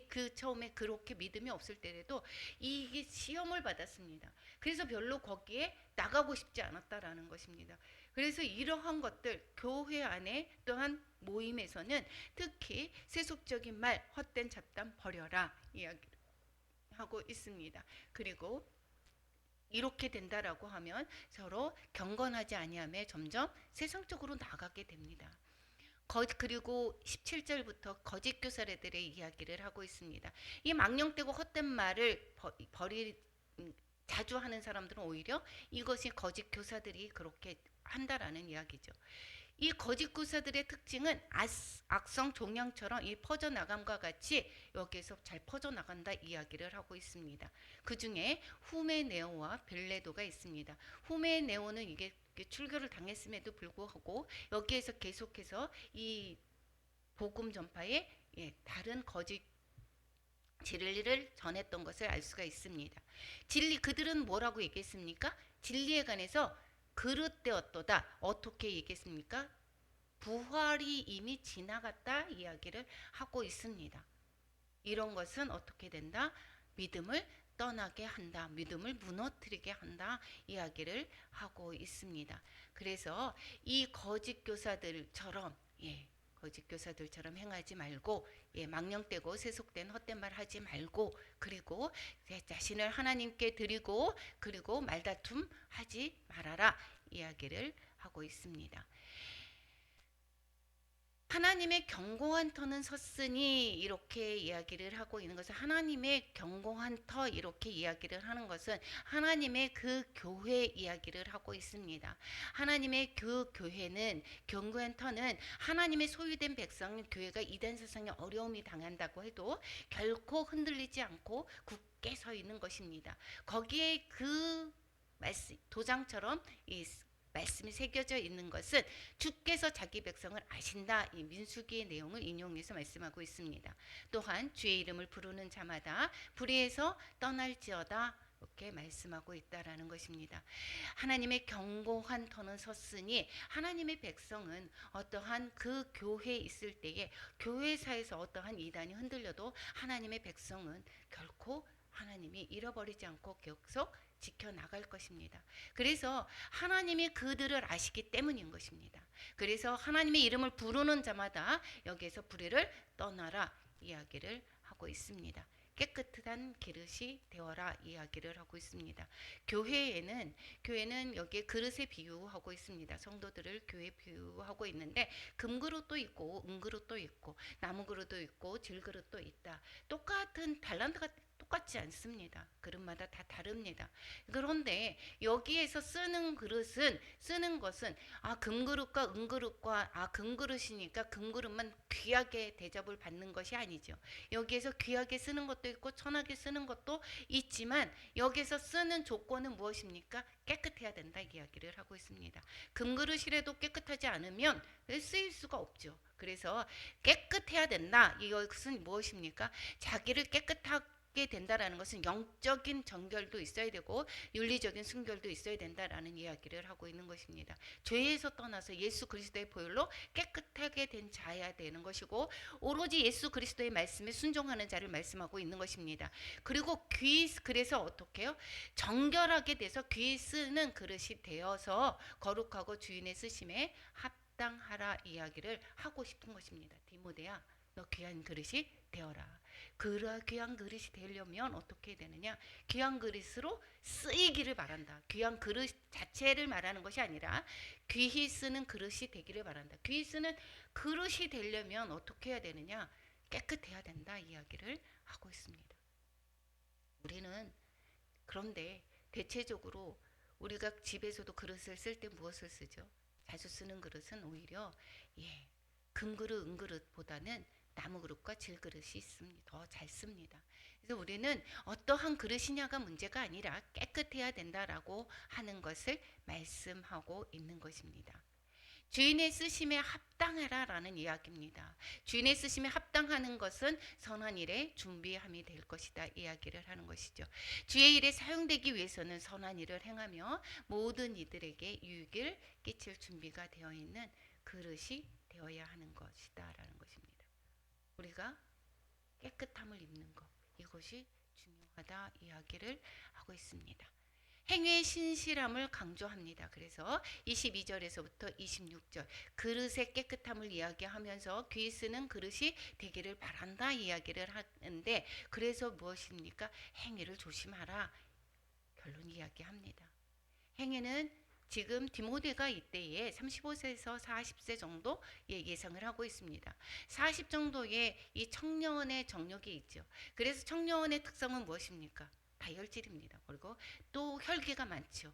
그 처음에 그렇게 믿음이 없을 때에도 이게 시험을 받았습니다. 그래서 별로 거기에 나가고 싶지 않았다라는 것입니다. 그래서 이러한 것들 교회 안에 또한 모임에서는 특히 세속적인 말, 헛된 잡담 버려라 이야기를 하고 있습니다. 그리고 이렇게 된다라고 하면 서로 경건하지 아니함에 점점 세상적으로 나가게 됩니다. 그리고 17절부터 거짓 교사들의 이야기를 하고 있습니다. 이 망령되고 헛된 말을 자주 하는 사람들은 오히려 이것이 거짓 교사들이 그렇게 한다라는 이야기죠. 이 거짓 교사들의 특징은 악성 종양처럼 이 퍼져나감과 같이 여기에서 잘 퍼져나간다 이야기를 하고 있습니다. 그 중에 후메네오와 빌레도가 있습니다. 후메네오는 이게 출교를 당했음에도 불구하고 여기에서 계속해서 이 복음 전파에 다른 거짓 진리를 전했던 것을 알 수가 있습니다. 진리, 그들은 뭐라고 얘기했습니까? 진리에 관해서 그릇되었도다. 어떻게 얘기했습니까? 부활이 이미 지나갔다 이야기를 하고 있습니다. 이런 것은 어떻게 된다? 믿음을 떠나게 한다. 믿음을 무너뜨리게 한다. 이야기를 하고 있습니다. 그래서 이 거짓 교사들처럼 거짓 교사들처럼 행하지 말고 망령되고 세속된 헛된 말 하지 말고, 그리고 내 자신을 하나님께 드리고, 그리고 말다툼 하지 말아라 이야기를 하고 있습니다. 하나님의 견고한 터는 섰으니 이렇게 이야기를 하고 있는 것은, 하나님의 견고한 터 이렇게 이야기를 하는 것은 하나님의 그 교회 이야기를 하고 있습니다. 하나님의 그 교회는, 견고한 터는 하나님의 소유된 백성 교회가 이단 세상에 어려움이 당한다고 해도 결코 흔들리지 않고 굳게 서 있는 것입니다. 거기에 그 말씀, 도장처럼 이 말씀이 새겨져 있는 것은 주께서 자기 백성을 아신다, 이 민수기의 내용을 인용해서 말씀하고 있습니다. 또한 주의 이름을 부르는 자마다 불의에서 떠날지어다 이렇게 말씀하고 있다라는 것입니다. 하나님의 견고한 터는 섰으니, 하나님의 백성은 어떠한 그 교회에 있을 때에 교회사에서 어떠한 이단이 흔들려도 하나님의 백성은 결코 하나님이 잃어버리지 않고 계속 지켜나갈 것입니다. 그래서 하나님이 그들을 아시기 때문인 것입니다. 그래서 하나님의 이름을 부르는 자마다 여기에서 불의를 떠나라 이야기를 하고 있습니다. 깨끗한 그릇이 되어라 이야기를 하고 있습니다. 교회는 여기에 그릇에 비유하고 있습니다. 성도들을 교회에 비유하고 있는데, 금그릇도 있고 은그릇도 있고 나무그릇도 있고 질그릇도 있다. 똑같은 달란트가 똑같지 않습니다. 그릇마다 다 다릅니다. 그런데 여기에서 쓰는 것은 금그릇과 은그릇과 금그릇이니까 금그릇만 귀하게 대접을 받는 것이 아니죠. 여기에서 귀하게 쓰는 것도 있고 천하게 쓰는 것도 있지만, 여기에서 쓰는 조건은 무엇입니까? 깨끗해야 된다 이야기를 하고 있습니다. 금그릇이라도 깨끗하지 않으면 쓰일 수가 없죠. 그래서 깨끗해야 된다. 이것은 무엇입니까? 자기를 깨끗하게 된다라는 것은 영적인 정결도 있어야 되고 윤리적인 순결도 있어야 된다라는 이야기를 하고 있는 것입니다. 죄에서 떠나서 예수 그리스도의 보혈로 깨끗하게 된 자야 되는 것이고, 오로지 예수 그리스도의 말씀에 순종하는 자를 말씀하고 있는 것입니다. 그리고 그래서 어떻게 해요? 정결하게 돼서 귀 쓰는 그릇이 되어서 거룩하고 주인의 쓰심에 합당하라 이야기를 하고 싶은 것입니다. 디모데야, 너 귀한 그릇이 되어라. 귀한 그릇이 되려면 어떻게 되느냐? 귀한 그릇으로 쓰이기를 바란다. 귀한 그릇 자체를 말하는 것이 아니라 귀히 쓰는 그릇이 되기를 바란다. 귀히 쓰는 그릇이 되려면 어떻게 해야 되느냐? 깨끗해야 된다 이야기를 하고 있습니다. 우리는 그런데 대체적으로 우리가 집에서도 그릇을 쓸 때 무엇을 쓰죠? 자주 쓰는 그릇은 오히려 금그릇, 은그릇보다는 나무그릇과 질그릇이 있습니다. 더 잘 씁니다. 그래서 우리는 어떠한 그릇이냐가 문제가 아니라 깨끗해야 된다라고 하는 것을 말씀하고 있는 것입니다. 주인의 쓰심에 합당하라라는 이야기입니다. 주인의 쓰심에 합당하는 것은 선한 일에 준비함이 될 것이다 이야기를 하는 것이죠. 주의 일에 사용되기 위해서는 선한 일을 행하며 모든 이들에게 유익을 끼칠 준비가 되어 있는 그릇이 되어야 하는 것이다 라는 것입니다. 우리가 깨끗함을 입는 것, 이것이 중요하다 이야기를 하고 있습니다. 행위의 신실함을 강조합니다. 그래서 22절에서부터 26절 그릇의 깨끗함을 이야기하면서 귀 쓰는 그릇이 되기를 바란다 이야기를 하는데, 그래서 무엇입니까? 행위를 조심하라 결론 이야기합니다. 행위는 지금 디모데가 이때에 35세에서 40세 정도 예상을 하고 있습니다. 40 정도의 이 청년의 정력이 있죠. 그래서 청년의 특성은 무엇입니까? 다혈질입니다. 그리고 또 혈기가 많죠.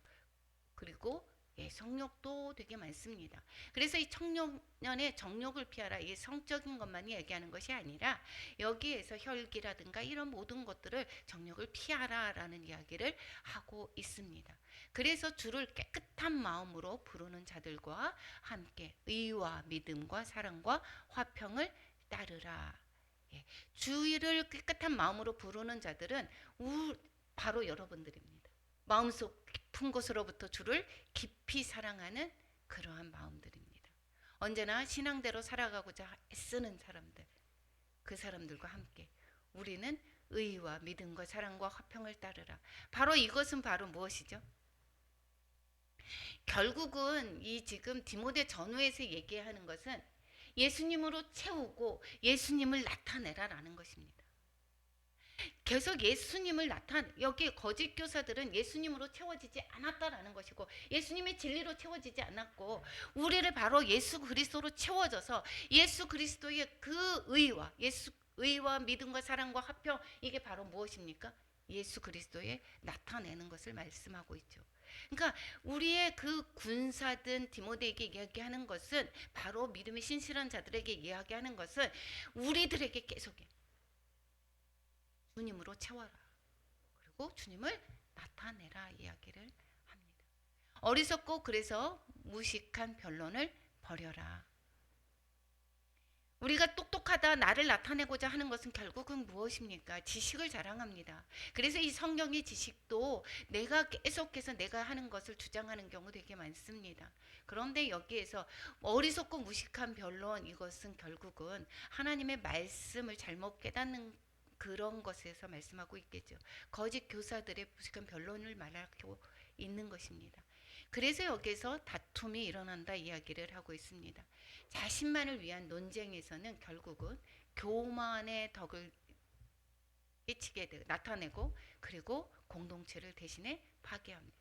그리고 예, 성욕도 되게 많습니다. 그래서 이 청년의 정욕을 피하라, 이 성적인 것만 얘기하는 것이 아니라 여기에서 혈기라든가 이런 모든 것들을 정욕을 피하라라는 이야기를 하고 있습니다. 그래서 주를 깨끗한 마음으로 부르는 자들과 함께 의와 믿음과 사랑과 화평을 따르라. 예, 주를 깨끗한 마음으로 부르는 자들은 바로 여러분들입니다. 마음속 깊은 곳으로부터 주를 깊이 사랑하는 그러한 마음들입니다. 언제나 신앙대로 살아가고자 애쓰는 사람들, 그 사람들과 함께 우리는 의와 믿음과 사랑과 화평을 따르라. 바로 이것은 바로 무엇이죠? 결국은 이 지금 디모데 전후에서 얘기하는 것은 예수님으로 채우고 예수님을 나타내라라는 것입니다. 계속 예수님을 여기 거짓 교사들은 예수님으로 채워지지 않았다라는 것이고, 예수님의 진리로 채워지지 않았고, 우리를 바로 예수 그리스도로 채워져서 예수 그리스도의 그 의와 믿음과 사랑과 화평, 이게 바로 무엇입니까? 예수 그리스도에 나타내는 것을 말씀하고 있죠. 그러니까 우리의 그 군사든 디모데에게 이야기하는 것은, 바로 믿음이 신실한 자들에게 이야기하는 것은 우리들에게 계속해 주님으로 채워라, 그리고 주님을 나타내라 이야기를 합니다. 어리석고 그래서 무식한 변론을 버려라. 우리가 똑똑하다, 나를 나타내고자 하는 것은 결국은 무엇입니까? 지식을 자랑합니다. 그래서 이 성경의 지식도 내가 계속해서 내가 하는 것을 주장하는 경우 되게 많습니다. 그런데 여기에서 어리석고 무식한 변론, 이것은 결국은 하나님의 말씀을 잘못 깨닫는 그런 것에서 말씀하고 있겠죠. 거짓 교사들의 무식한 변론을 말하고 있는 것입니다. 그래서 여기서 다툼이 일어난다 이야기를 하고 있습니다. 자신만을 위한 논쟁에서는 결국은 교만의 덕을 끼치게 나타내고, 그리고 공동체를 대신에 파괴합니다.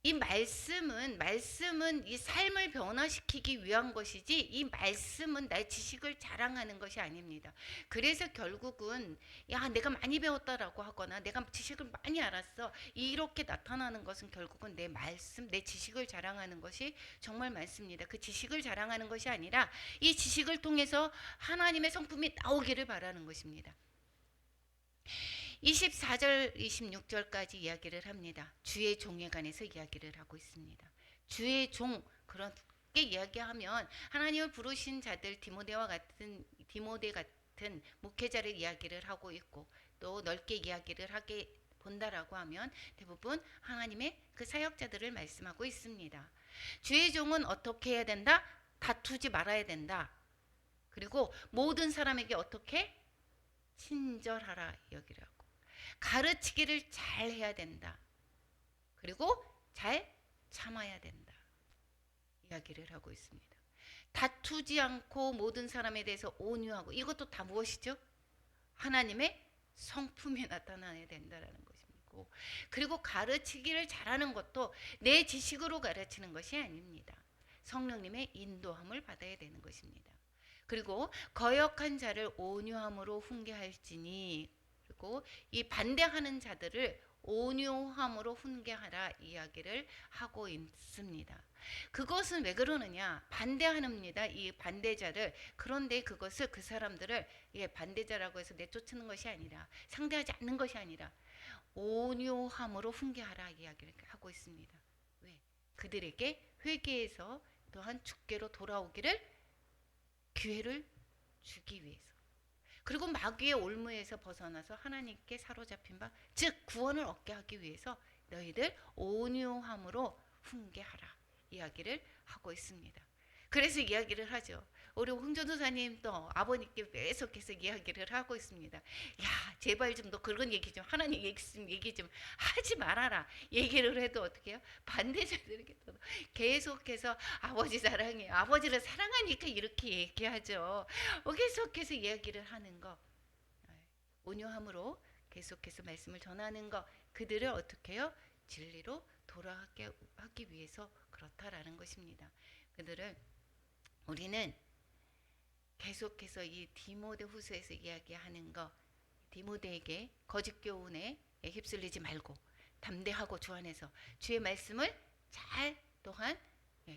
이 말씀은 이 삶을 변화시키기 위한 것이지, 이 말씀은 나의 지식을 자랑하는 것이 아닙니다. 그래서 결국은 야, 내가 많이 배웠다라고 하거나 내가 지식을 많이 알았어, 이렇게 나타나는 것은 결국은 내 말씀, 내 지식을 자랑하는 것이 정말 많습니다. 그 지식을 자랑하는 것이 아니라 이 지식을 통해서 하나님의 성품이 나오기를 바라는 것입니다. 24절 26절까지 이야기를 합니다. 주의 종에 관해서 이야기를 하고 있습니다. 주의 종, 그렇게 이야기하면 하나님을 부르신 자들, 디모데 같은 목회자를 이야기를 하고 있고, 또 넓게 이야기를 하게 본다라고 하면 대부분 하나님의 그 사역자들을 말씀하고 있습니다. 주의 종은 어떻게 해야 된다? 다투지 말아야 된다. 그리고 모든 사람에게 어떻게? 친절하라 이야기를 하고, 가르치기를 잘 해야 된다. 그리고 잘 참아야 된다 이야기를 하고 있습니다. 다투지 않고 모든 사람에 대해서 온유하고, 이것도 다 무엇이죠? 하나님의 성품이 나타나야 된다라는 것이고, 그리고 가르치기를 잘하는 것도 내 지식으로 가르치는 것이 아닙니다. 성령님의 인도함을 받아야 되는 것입니다. 그리고 거역한 자를 온유함으로 훈계할지니, 그리고 이 반대하는 자들을 온유함으로 훈계하라 이야기를 하고 있습니다. 그것은 왜 그러느냐? 반대합니다. 이 반대자를. 그런데 그것을, 그 사람들을 반대자라고 해서 내쫓는 것이 아니라, 상대하지 않는 것이 아니라 온유함으로 훈계하라 이야기를 하고 있습니다. 왜? 그들에게 회개해서 또한 주께로 돌아오기를 기회를 주기 위해서, 그리고 마귀의 올무에서 벗어나서 하나님께 사로잡힌 바, 즉 구원을 얻게 하기 위해서 너희들 온유함으로 훈계하라 이야기를 하고 있습니다. 그래서 이야기를 하죠. 우리 홍전도사님 또 아버님께 계속해서 이야기를 하고 있습니다. 야, 제발 좀 너 그런 얘기 좀, 하나님 얘기 좀 하지 말아라 얘기를 해도 어떻게 해요? 반대자들에게 계속해서 아버지 사랑해, 아버지를 사랑하니까 이렇게 얘기하죠. 계속해서 이야기를 하는 거, 온유함으로 계속해서 말씀을 전하는 거, 그들을 어떻게 해요? 진리로 돌아가게 하기 위해서 그렇다라는 것입니다. 우리는 계속해서 이 디모데 후서에서 이야기하는 거, 디모데에게 거짓 교훈에 휩쓸리지 말고 담대하고 주 안에서 주의 말씀을 잘 또한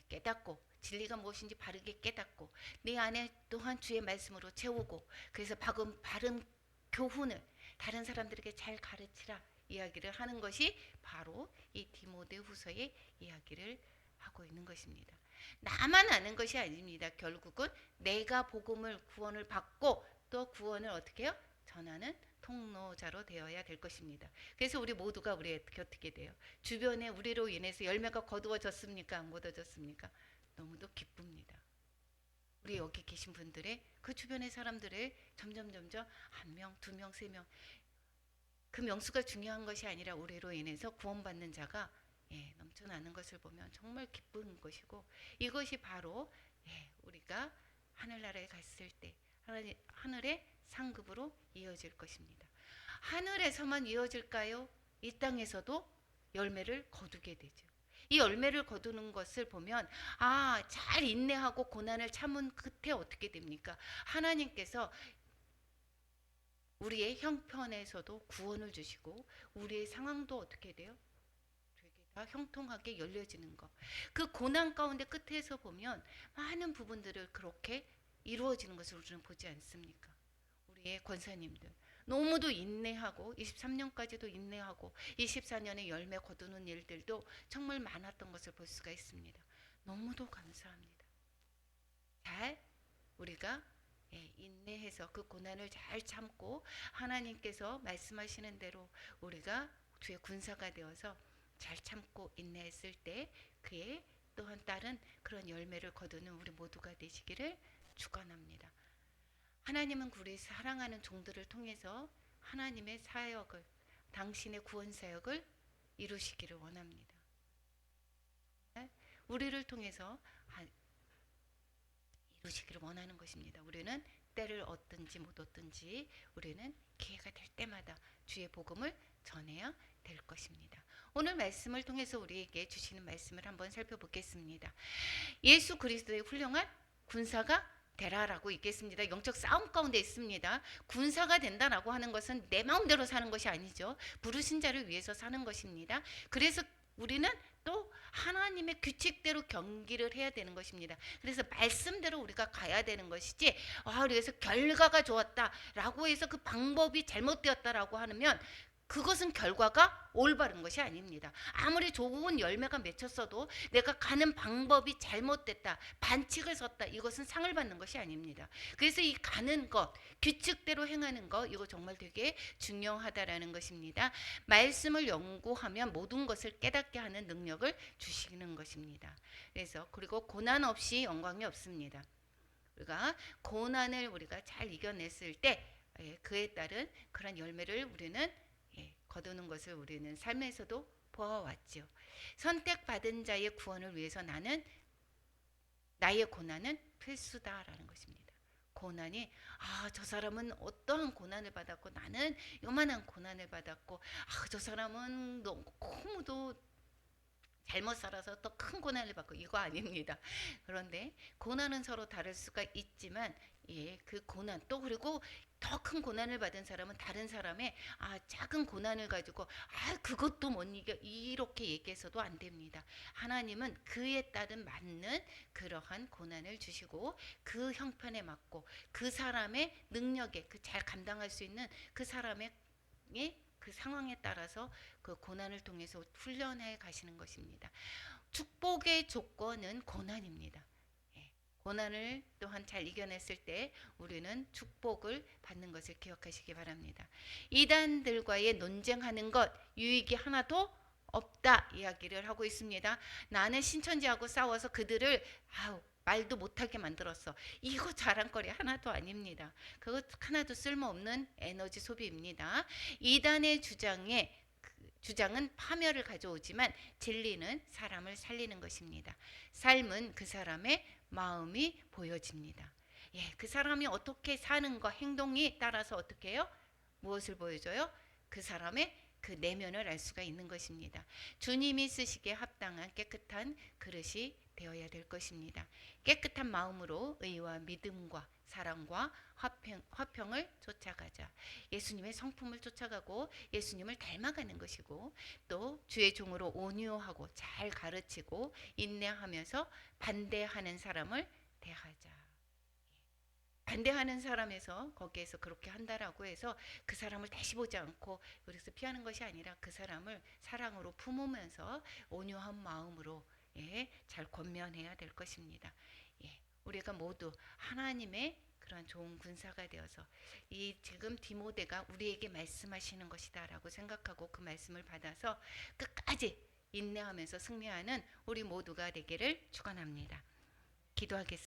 깨닫고 진리가 무엇인지 바르게 깨닫고 내 안에 또한 주의 말씀으로 채우고 그래서 바른 교훈을 다른 사람들에게 잘 가르치라 이야기를 하는 것이 바로 이 디모데후서의 이야기를 하고 있는 것입니다. 나만 아는 것이 아닙니다. 결국은 내가 복음을 구원을 받고 또 구원을 어떻게 해요? 전하는 통로자로 되어야 될 것입니다. 그래서 우리 모두가 우리 어떻게 돼요? 주변에 우리로 인해서 열매가 거두어졌습니까? 안 거두어졌습니까? 너무도 기쁩니다. 우리 여기 계신 분들의 그 주변의 사람들의 점점 한 명, 두 명, 세 명 그 명수가 중요한 것이 아니라 우리로 인해서 구원받는 자가 넘쳐나는 것을 보면 정말 기쁜 것이고 이것이 바로 우리가 하늘나라에 갔을 때 하늘의 상급으로 이어질 것입니다. 하늘에서만 이어질까요? 이 땅에서도 열매를 거두게 되죠. 이 열매를 거두는 것을 보면 잘 인내하고 고난을 참은 끝에 어떻게 됩니까? 하나님께서 우리의 형편에서도 구원을 주시고 우리의 상황도 어떻게 돼요? 되게 다 형통하게 열려지는 것. 그 고난 가운데 끝에서 보면 많은 부분들을 그렇게 이루어지는 것을 우리는 보지 않습니까? 우리의 권사님들 너무도 인내하고 23년까지도 인내하고 24년에 열매 거두는 일들도 정말 많았던 것을 볼 수가 있습니다. 너무도 감사합니다. 잘 우리가 인내해서 그 고난을 잘 참고 하나님께서 말씀하시는 대로 우리가 주의 군사가 되어서 잘 참고 인내했을 때 그의 또한 다른 그런 열매를 거두는 우리 모두가 되시기를 축원합니다. 하나님은 우리 사랑하는 종들을 통해서 하나님의 사역을 당신의 구원 사역을 이루시기를 원합니다. 우리를 통해서 이루시기를 원하는 것입니다. 우리는 때를 얻든지 못 얻든지 우리는 기회가 될 때마다 주의 복음을 전해야 될 것입니다. 오늘 말씀을 통해서 우리에게 주시는 말씀을 한번 살펴보겠습니다. 예수 그리스도의 훌륭한 군사가 되라라고 있겠습니다. 영적 싸움 가운데 있습니다. 군사가 된다라고 하는 것은 내 마음대로 사는 것이 아니죠. 부르신 자를 위해서 사는 것입니다. 그래서 우리는 또 하나님의 규칙대로 경기를 해야 되는 것입니다. 그래서 말씀대로 우리가 가야 되는 것이지 그래서 결과가 좋았다라고 해서 그 방법이 잘못되었다라고 하면 그것은 결과가 올바른 것이 아닙니다. 아무리 좋은 열매가 맺혔어도 내가 가는 방법이 잘못됐다, 반칙을 섰다, 이것은 상을 받는 것이 아닙니다. 그래서 이 가는 것, 규칙대로 행하는 것, 이거 정말 되게 중요하다라는 것입니다. 말씀을 연구하면 모든 것을 깨닫게 하는 능력을 주시는 것입니다. 그리고 고난 없이 영광이 없습니다. 우리가 고난을 우리가 잘 이겨냈을 때 그에 따른 그런 열매를 우리는 거두는 것을 우리는 삶에서도 보아왔죠. 선택받은 자의 구원을 위해서 나의 고난은 필수다라는 것입니다. 고난이 저 사람은 어떠한 고난을 받았고 나는 요만한 고난을 받았고 저 사람은 너무도 잘못 살아서 더 큰 고난을 받고 이거 아닙니다. 그런데 고난은 서로 다를 수가 있지만 그 고난 또 그리고 더 큰 고난을 받은 사람은 다른 사람의 작은 고난을 가지고 그것도 못 이겨 이렇게 얘기해서도 안 됩니다. 하나님은 그에 따른 맞는 그러한 고난을 주시고 그 형편에 맞고 그 사람의 능력에 그 잘 감당할 수 있는 그 사람의 그 상황에 따라서 그 고난을 통해서 훈련해 가시는 것입니다. 축복의 조건은 고난입니다. 고난을 또한 잘 이겨냈을 때 우리는 축복을 받는 것을 기억하시기 바랍니다. 이단들과의 논쟁하는 것 유익이 하나도 없다 이야기를 하고 있습니다. 나는 신천지하고 싸워서 그들을 말도 못하게 만들었어. 이거 자랑거리 하나도 아닙니다. 그것 하나도 쓸모없는 에너지 소비입니다. 이단의 주장은 파멸을 가져오지만 진리는 사람을 살리는 것입니다. 삶은 그 사람의 마음이 보여집니다. 그 사람이 어떻게 사는 것, 행동이 따라서 어떻게 해요? 무엇을 보여줘요? 그 사람의 그 내면을 알 수가 있는 것입니다. 주님이 쓰시기에 합당한 깨끗한 그릇이 되어야 될 것입니다. 깨끗한 마음으로 의와 믿음과 사랑과 화평을 쫓아가자. 예수님의 성품을 쫓아가고 예수님을 닮아가는 것이고 또 주의 종으로 온유하고 잘 가르치고 인내하면서 반대하는 사람을 대하자. 반대하는 사람에서 거기에서 그렇게 한다라고 해서 그 사람을 다시 보지 않고 그래서 피하는 것이 아니라 그 사람을 사랑으로 품으면서 온유한 마음으로 잘 권면해야 될 것입니다. 우리가 모두 하나님의 그런 좋은 군사가 되어서 이 지금 디모데가 우리에게 말씀하시는 것이다라고 생각하고 그 말씀을 받아서 끝까지 인내하면서 승리하는 우리 모두가 되기를 축원합니다. 기도하겠습니다.